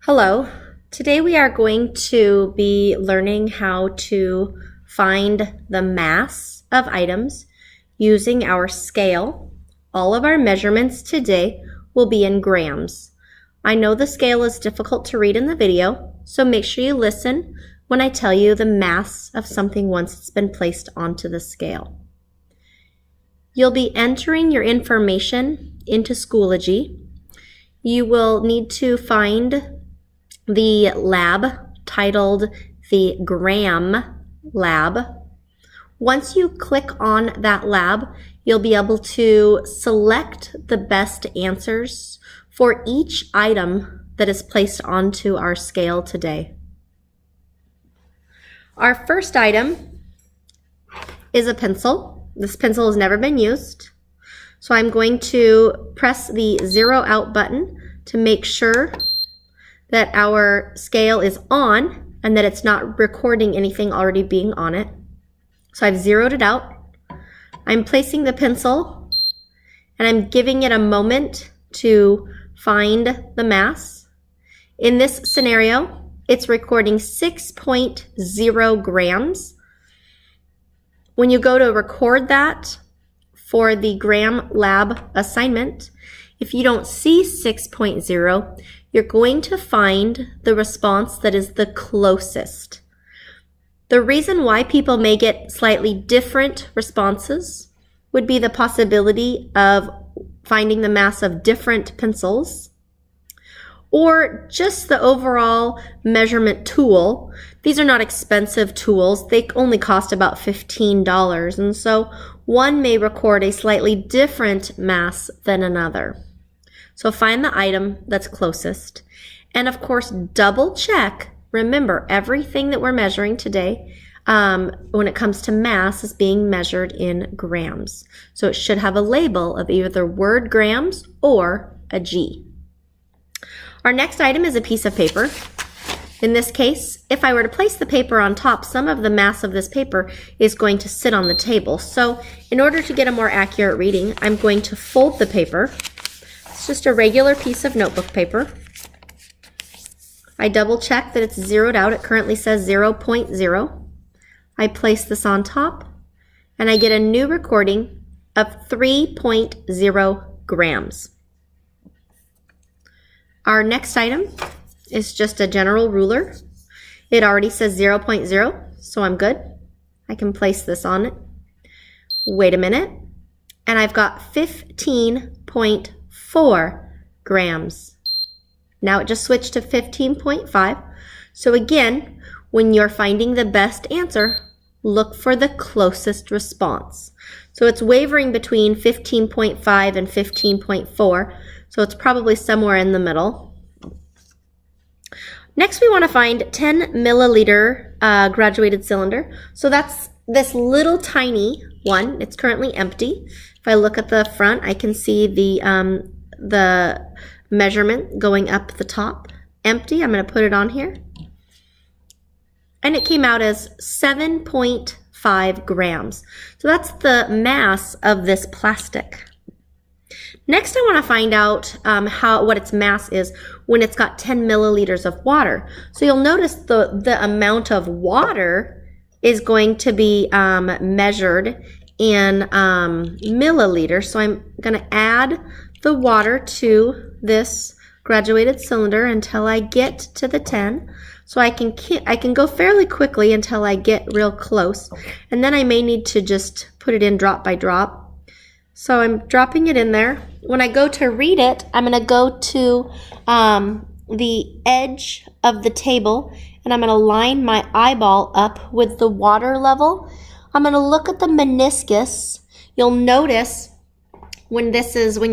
Hello. Today we are going to be learning how to find the mass of items using our scale. All of our measurements today will be in grams. I know the scale is difficult to read in the video, so make sure you listen when I tell you the mass of something once it's been placed onto the scale. You'll be entering your information into Schoology. You will need to find the lab titled the Gram Lab. Once you click on that lab, you'll be able to select the best answers for each item that is placed onto our scale today. Our first item is a pencil. This pencil has never been used, so I'm going to press the zero out button to make sure that our scale is on and that it's not recording anything already being on it. So I've zeroed it out. I'm placing the pencil and I'm giving it a moment to find the mass. In this scenario, it's recording 6.0 grams. When you go to record that for the Gram Lab assignment, if you don't see 6.0, you're going to find the response that is the closest. The reason why people may get slightly different responses would be the possibility of finding the mass of different pencils or just the overall measurement tool. These are not expensive tools. They only cost about $15, and so one may record a slightly different mass than another. So find the item that's closest. And of course, double check. Remember, everything that we're measuring today, when it comes to mass, is being measured in grams. So it should have a label of either word grams or a G. Our next item is a piece of paper. In this case, if I were to place the paper on top, some of the mass of this paper is going to sit on the table. So in order to get a more accurate reading, I'm going to fold the paper. It's just a regular piece of notebook paper. I double check that it's zeroed out. It currently says 0.0. I place this on top and I get a new recording of 3.0 grams. Our next item is just a general ruler. It already says 0.0, so I'm good. I can place this on it. Wait a minute. And I've got 15.4 grams. Now it just switched to 15.5. So again, when you're finding the best answer, look for the closest response. So it's wavering between 15.5 and 15.4. So it's probably somewhere in the middle. Next, we want to find 10 milliliter graduated cylinder. So that's this little tiny one. It's currently empty. If I look at the front, I can see the measurement going up the top. Empty. I'm going to put it on here. And it came out as 7.5 grams. So that's the mass of this plastic. Next, I want to find out what its mass is when it's got 10 milliliters of water. So you'll notice the amount of water is going to be measured in milliliters. So I'm going to add the water to this graduated cylinder until I get to the 10. So I can go fairly quickly until I get real close. And then I may need to just put it in drop by drop. So I'm dropping it in there. When I go to read it, I'm going to go to the edge of the table and I'm going to line my eyeball up with the water level. I'm going to look at the meniscus. You'll notice when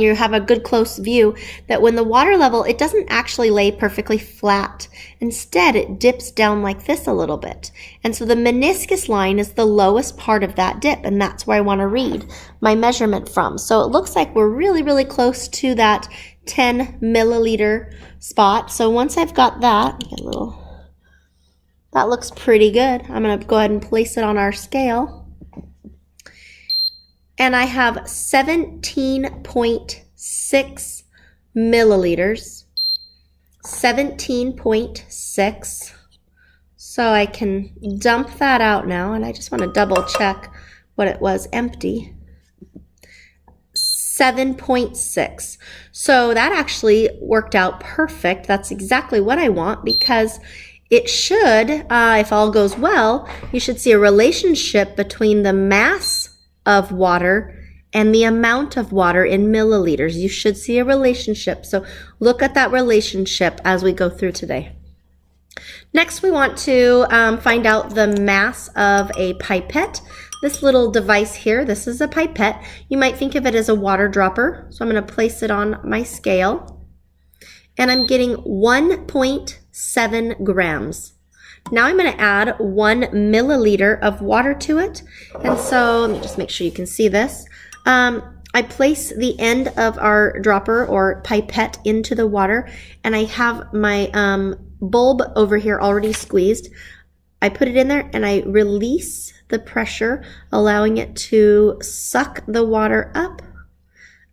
you have a good close view that when the water level, it doesn't actually lay perfectly flat. Instead, it dips down like this a little bit. And so the meniscus line is the lowest part of that dip, and that's where I want to read my measurement from. So it looks like we're really, really close to that 10 milliliter spot. So once I've got that, that looks pretty good. I'm going to go ahead and place it on our scale. And I have 17.6 milliliters 17.6. So I can dump that out now, and I just want to double check what it was empty. 7.6. So that actually worked out perfect. That's exactly what I want, because it should, if all goes well, you should see a relationship between the mass of water and the amount of water in milliliters. You should see a relationship. So look at that relationship as we go through today. Next, we want to find out the mass of a pipette. This little device here, this is a pipette. You might think of it as a water dropper. So I'm going to place it on my scale. And I'm getting 1.7 grams. Now I'm going to add 1 milliliter of water to it. And so let me just make sure you can see this. I place the end of our dropper or pipette into the water, and I have my bulb over here already squeezed. I put it in there and I release the pressure, allowing it to suck the water up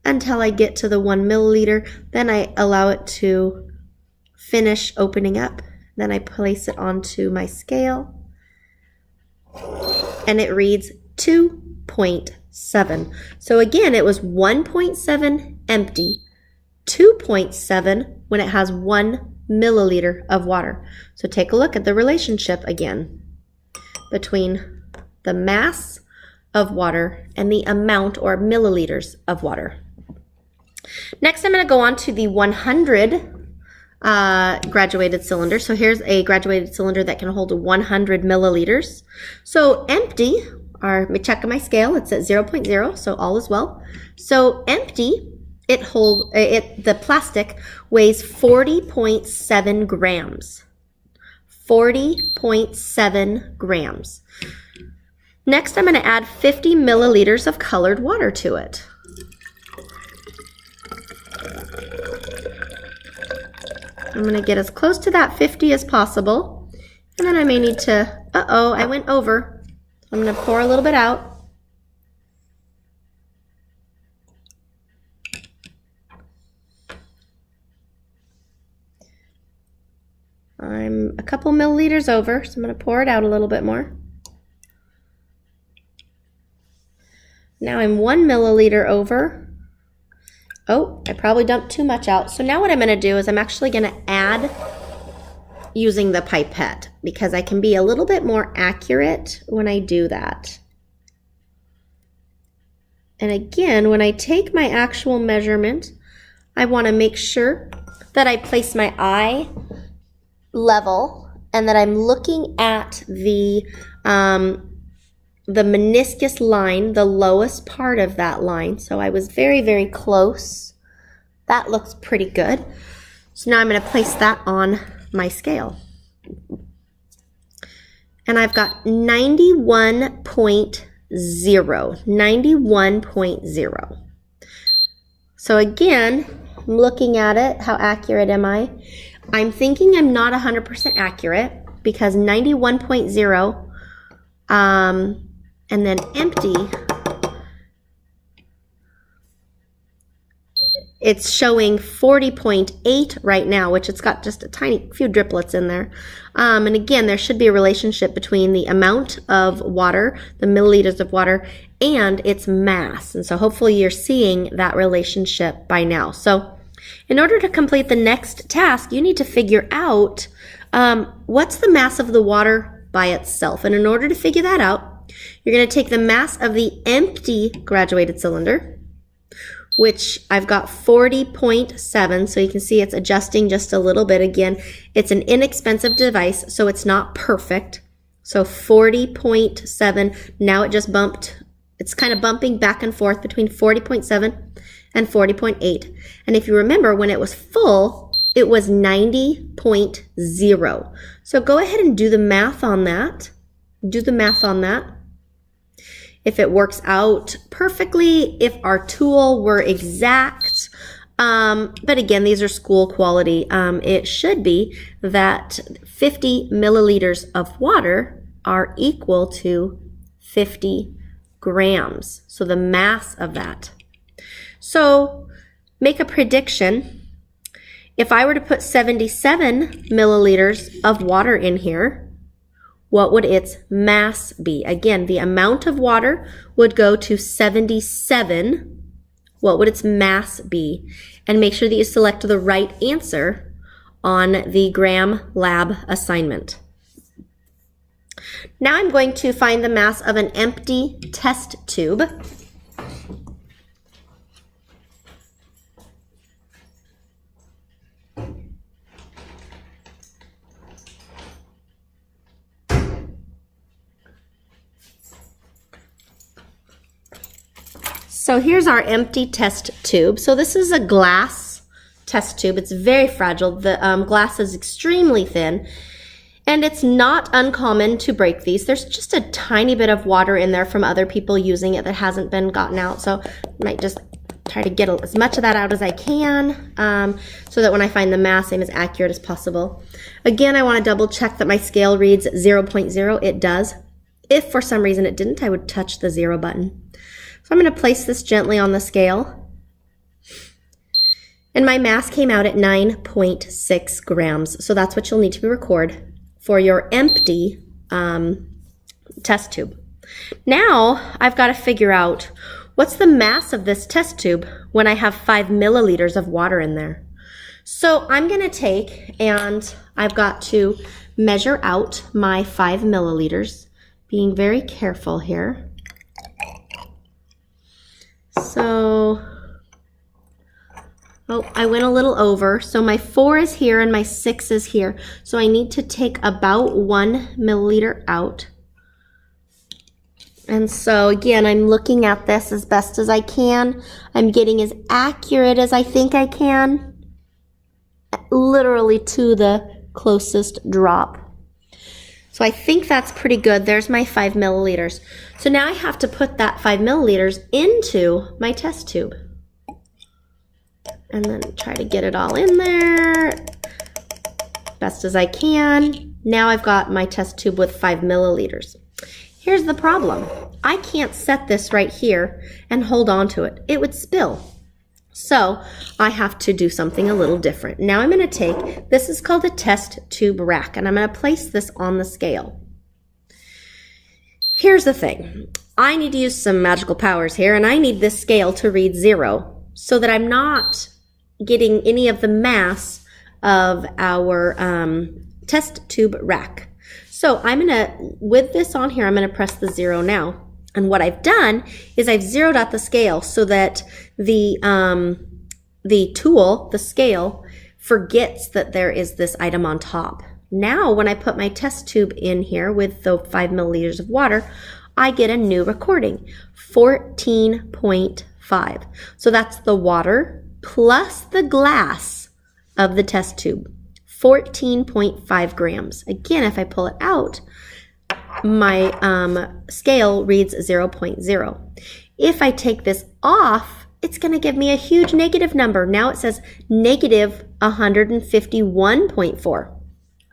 until I get to the 1 milliliter. Then I allow it to finish opening up. Then I place it onto my scale, and it reads 2.7. So again, it was 1.7 empty, 2.7 when it has 1 milliliter of water. So take a look at the relationship again between the mass of water and the amount or milliliters of water. Next, I'm going to go on to the 100 graduated cylinder. So here's a graduated cylinder that can hold 100 milliliters. So empty, let me check on my scale. It's at 0.0, so all is well. So empty, the plastic weighs 40.7 grams. 40.7 grams. Next, I'm going to add 50 milliliters of colored water to it. I'm going to get as close to that 50 as possible. And then I may need to, I went over. I'm going to pour a little bit out. I'm a couple milliliters over, so I'm going to pour it out a little bit more. Now I'm 1 milliliter over. Oh, I probably dumped too much out. So now what I'm going to do is I'm actually going to add using the pipette, because I can be a little bit more accurate when I do that. And again, when I take my actual measurement, I want to make sure that I place my eye level and that I'm looking at the meniscus line, the lowest part of that line. So I was very, very close. That looks pretty good. So now I'm going to place that on my scale. And I've got 91.0. 91.0. So again, I'm looking at it. How accurate am I? I'm thinking I'm not 100% accurate, because 91.0 and then empty, it's showing 40.8 right now, which it's got just a tiny few driplets in there. And again, there should be a relationship between the amount of water, the milliliters of water, and its mass. And so hopefully you're seeing that relationship by now. So in order to complete the next task, you need to figure out what's the mass of the water by itself. And in order to figure that out, you're going to take the mass of the empty graduated cylinder, which I've got 40.7. So you can see it's adjusting just a little bit. Again, it's an inexpensive device, so it's not perfect. So 40.7. Now it just bumped. It's kind of bumping back and forth between 40.7 and 40.8. And if you remember, when it was full, it was 90.0. So go ahead and do the math on that. Do the math on that. If it works out perfectly, if our tool were exact. But again, these are school quality. It should be that 50 milliliters of water are equal to 50 grams. So the mass of that. So make a prediction. If I were to put 77 milliliters of water in here, what would its mass be? Again, the amount of water would go to 77. What would its mass be? And make sure that you select the right answer on the Gram Lab assignment. Now I'm going to find the mass of an empty test tube. So here's our empty test tube. So this is a glass test tube. It's very fragile. The glass is extremely thin, and it's not uncommon to break these. There's just a tiny bit of water in there from other people using it that hasn't been gotten out. So I might just try to get as much of that out as I can so that when I find the mass, I'm as accurate as possible. Again, I want to double check that my scale reads 0.0. It does. If for some reason it didn't, I would touch the 0 button. So I'm going to place this gently on the scale. And my mass came out at 9.6 grams. So that's what you'll need to record for your empty test tube. Now I've got to figure out what's the mass of this test tube when I have 5 milliliters of water in there. So I'm going to take and I've got to measure out my 5 milliliters, being very careful here. So, I went a little over. So my 4 is here and my 6 is here. So I need to take about 1 milliliter out. And so again, I'm looking at this as best as I can. I'm getting as accurate as I think I can, literally to the closest drop. So I think that's pretty good. There's my 5 milliliters. So now I have to put that 5 milliliters into my test tube. And then try to get it all in there best as I can. Now I've got my test tube with 5 milliliters. Here's the problem. I can't set this right here and hold on to it. It would spill. So I have to do something a little different. Now I'm going to take, this is called a test tube rack, and I'm going to place this on the scale. Here's the thing. I need to use some magical powers here, and I need this scale to read 0 so that I'm not getting any of the mass of our test tube rack. So I'm going to, with this on here, I'm going to press the 0 now. And what I've done is I've zeroed out the scale so that the tool, the scale, forgets that there is this item on top. Now, when I put my test tube in here with the 5 milliliters of water, I get a new recording, 14.5. So that's the water plus the glass of the test tube, 14.5 grams. Again, if I pull it out, my scale reads 0.0. If I take this off, it's going to give me a huge negative number. Now it says negative 151.4.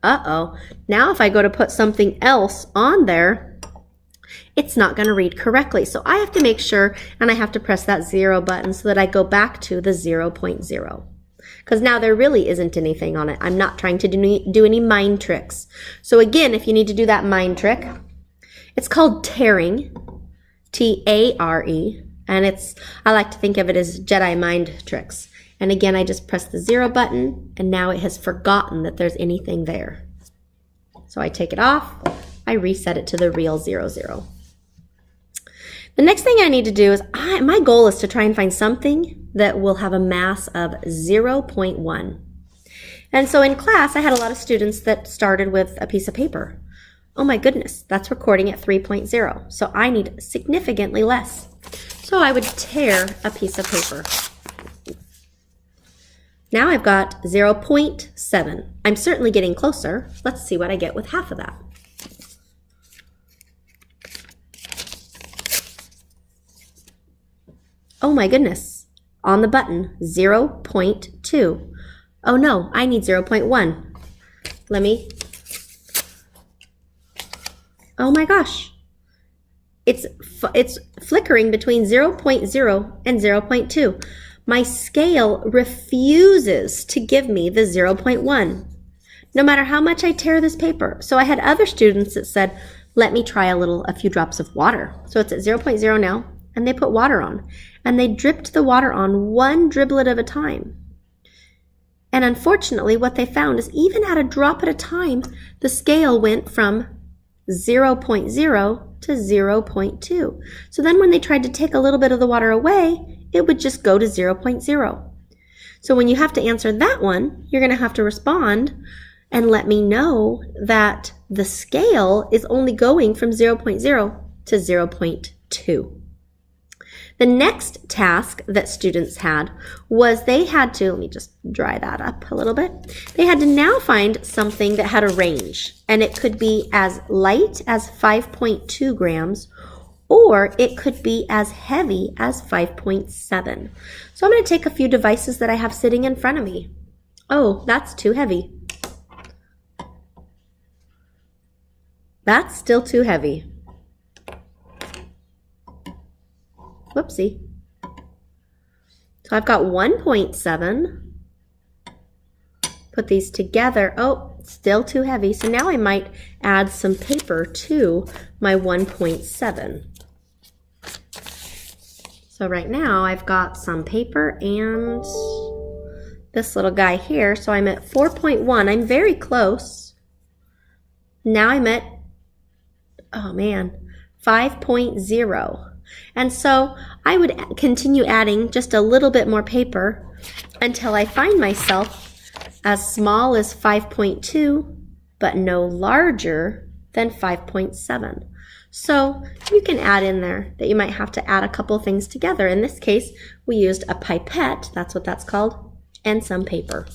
Uh-oh. Now if I go to put something else on there, it's not going to read correctly. So I have to make sure, and I have to press that 0 button so that I go back to the 0.0. Because now there really isn't anything on it. I'm not trying to do any mind tricks. So again, if you need to do that mind trick, it's called tearing, T-A-R-E, and I like to think of it as Jedi mind tricks. And again, I just press the 0 button, and now it has forgotten that there's anything there. So I take it off, I reset it to the real 0, 0. The next thing I need to do is, my goal is to try and find something that will have a mass of 0.1. And so in class, I had a lot of students that started with a piece of paper. Oh my goodness, that's recording at 3.0. So I need significantly less. So I would tear a piece of paper. Now I've got 0.7. I'm certainly getting closer. Let's see what I get with half of that. Oh my goodness. On the button, 0.2. Oh no, I need 0.1. Oh my gosh. It's flickering between 0.0 and 0.2. My scale refuses to give me the 0.1, no matter how much I tear this paper. So I had other students that said, let me try a few drops of water. So it's at 0.0 now, and they put water on. And they dripped the water on one driblet at a time. And unfortunately, what they found is even at a drop at a time, the scale went from 0.0 to 0.2. So then when they tried to take a little bit of the water away, it would just go to 0.0. So when you have to answer that one, you're going to have to respond and let me know that the scale is only going from 0.0 to 0.2. The next task that students had was they had to, let me just dry that up a little bit. They had to now find something that had a range, and it could be as light as 5.2 grams, or it could be as heavy as 5.7. So I'm going to take a few devices that I have sitting in front of me. Oh, that's too heavy. That's still too heavy. Whoopsie. So I've got 1.7. Put these together. Oh, still too heavy. So now I might add some paper to my 1.7. So right now I've got some paper and this little guy here. So I'm at 4.1. I'm very close. Now I'm at, oh man, 5.0. And so I would continue adding just a little bit more paper until I find myself as small as 5.2, but no larger than 5.7. So you can add in there that you might have to add a couple things together. In this case, we used a pipette, that's what that's called, and some paper.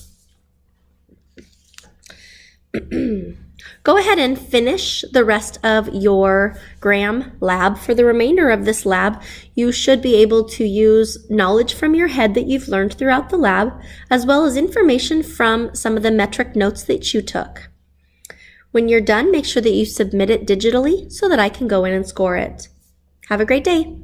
Go ahead and finish the rest of your Gram lab. For the remainder of this lab, you should be able to use knowledge from your head that you've learned throughout the lab, as well as information from some of the metric notes that you took. When you're done, make sure that you submit it digitally so that I can go in and score it. Have a great day.